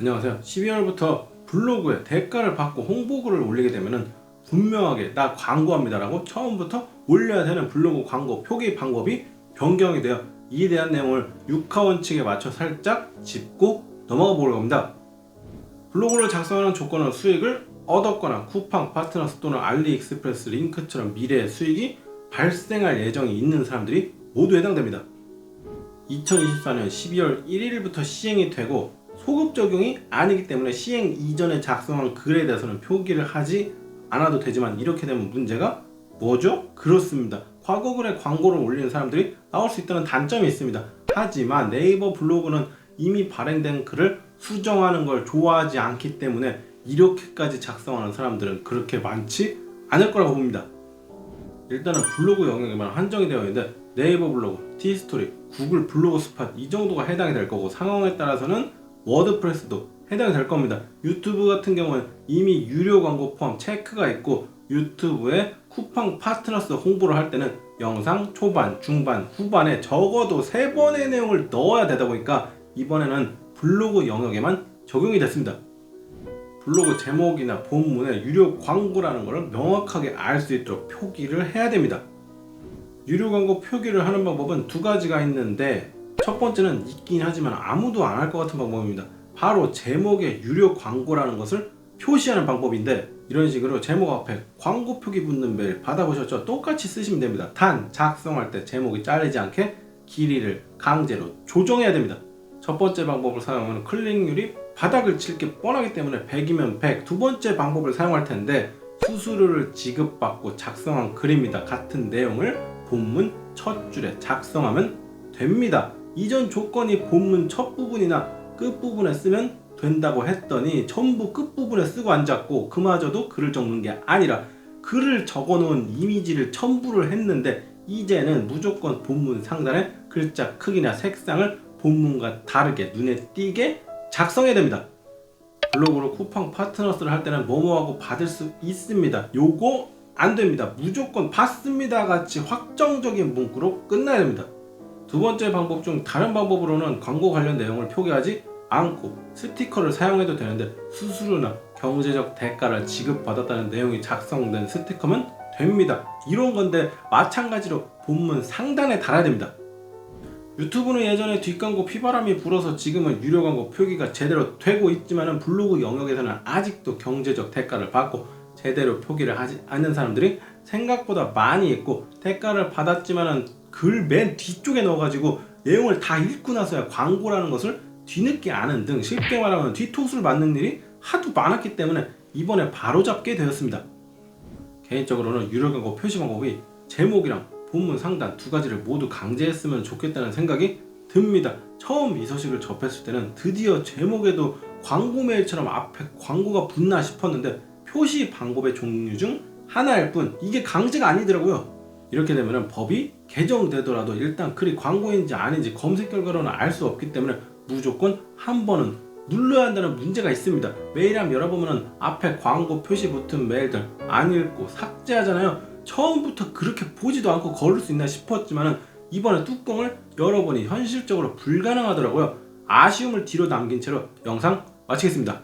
안녕하세요. 12월부터 블로그에 대가를 받고 홍보글을 올리게 되면은 분명하게 나 광고합니다라고 처음부터 올려야 되는 블로그 광고 표기 방법이 변경이 되어 이에 대한 내용을 육하원칙에 맞춰 살짝 짚고 넘어가 보려고 합니다. 블로그를 작성하는 조건은 수익을 얻었거나 쿠팡, 파트너스 또는 알리익스프레스 링크처럼 미래의 수익이 발생할 예정이 있는 사람들이 모두 해당됩니다. 2024년 12월 1일부터 시행이 되고 소급 적용이 아니기 때문에 시행 이전에 작성한 글에 대해서는 표기를 하지 않아도 되지만 이렇게 되면 문제가 뭐죠? 그렇습니다. 과거 글에 광고를 올리는 사람들이 나올 수 있다는 단점이 있습니다. 하지만 네이버 블로그는 이미 발행된 글을 수정하는 걸 좋아하지 않기 때문에 이렇게까지 작성하는 사람들은 그렇게 많지 않을 거라고 봅니다. 일단은 블로그 영역에만 한정이 되어 있는데 네이버 블로그, 티스토리, 구글 블로그 스팟 이 정도가 해당이 될 거고 상황에 따라서는 워드프레스도 해당이 될 겁니다. 유튜브 같은 경우는 이미 유료 광고 포함 체크가 있고 유튜브에 쿠팡 파트너스 홍보를 할 때는 영상 초반, 중반, 후반에 적어도 3번의 내용을 넣어야 되다 보니까 이번에는 블로그 영역에만 적용이 됐습니다. 블로그 제목이나 본문에 유료 광고라는 것을 명확하게 알 수 있도록 표기를 해야 됩니다. 유료 광고 표기를 하는 방법은 두 가지가 있는데 첫 번째는 있긴 하지만 아무도 안 할 것 같은 방법입니다. 바로 제목에 유료 광고라는 것을 표시하는 방법인데 이런 식으로 제목 앞에 광고 표기 붙는 메일 받아보셨죠? 똑같이 쓰시면 됩니다. 단 작성할 때 제목이 잘리지 않게 길이를 강제로 조정해야 됩니다. 첫 번째 방법을 사용하면 클릭률이 바닥을 칠 게 뻔하기 때문에 100이면 100. 두 번째 방법을 사용할 텐데 수수료를 지급받고 작성한 글입니다. 같은 내용을 본문 첫 줄에 작성하면 됩니다. 이전 조건이 본문 첫 부분이나 끝 부분에 쓰면 된다고 했더니 전부 끝 부분에 쓰고 앉았고 그마저도 글을 적는 게 아니라 글을 적어놓은 이미지를 첨부를 했는데 이제는 무조건 본문 상단에 글자 크기나 색상을 본문과 다르게 눈에 띄게 작성해야 됩니다. 블로그로 쿠팡 파트너스를 할 때는 뭐뭐하고 받을 수 있습니다. 요거 안 됩니다. 무조건 받습니다 같이 확정적인 문구로 끝나야 됩니다. 두 번째 방법 중 다른 방법으로는 광고 관련 내용을 표기하지 않고 스티커를 사용해도 되는데 수수료나 경제적 대가를 지급받았다는 내용이 작성된 스티커면 됩니다. 이런 건데 마찬가지로 본문 상단에 달아야 됩니다. 유튜브는 예전에 뒷광고 피바람이 불어서 지금은 유료 광고 표기가 제대로 되고 있지만 블로그 영역에서는 아직도 경제적 대가를 받고 제대로 표기를 하지 않는 사람들이 생각보다 많이 있고 대가를 받았지만 글 맨 뒤쪽에 넣어가지고 내용을 다 읽고 나서야 광고라는 것을 뒤늦게 아는 등 쉽게 말하면 뒤통수를 맞는 일이 하도 많았기 때문에 이번에 바로잡게 되었습니다. 개인적으로는 유료 광고 표시 방법이 제목이랑 본문 상단 두 가지를 모두 강제했으면 좋겠다는 생각이 듭니다. 처음 이 소식을 접했을 때는 드디어 제목에도 광고 메일처럼 앞에 광고가 붙나 싶었는데 표시 방법의 종류 중 하나일 뿐 이게 강제가 아니더라고요. 이렇게 되면 법이 개정되더라도 일단 글이 광고인지 아닌지 검색 결과로는 알 수 없기 때문에 무조건 한 번은 눌러야 한다는 문제가 있습니다. 메일함 열어보면 앞에 광고 표시 붙은 메일들 안 읽고 삭제하잖아요. 처음부터 그렇게 보지도 않고 걸을 수 있나 싶었지만 이번에 뚜껑을 열어보니 현실적으로 불가능하더라고요. 아쉬움을 뒤로 남긴 채로 영상 마치겠습니다.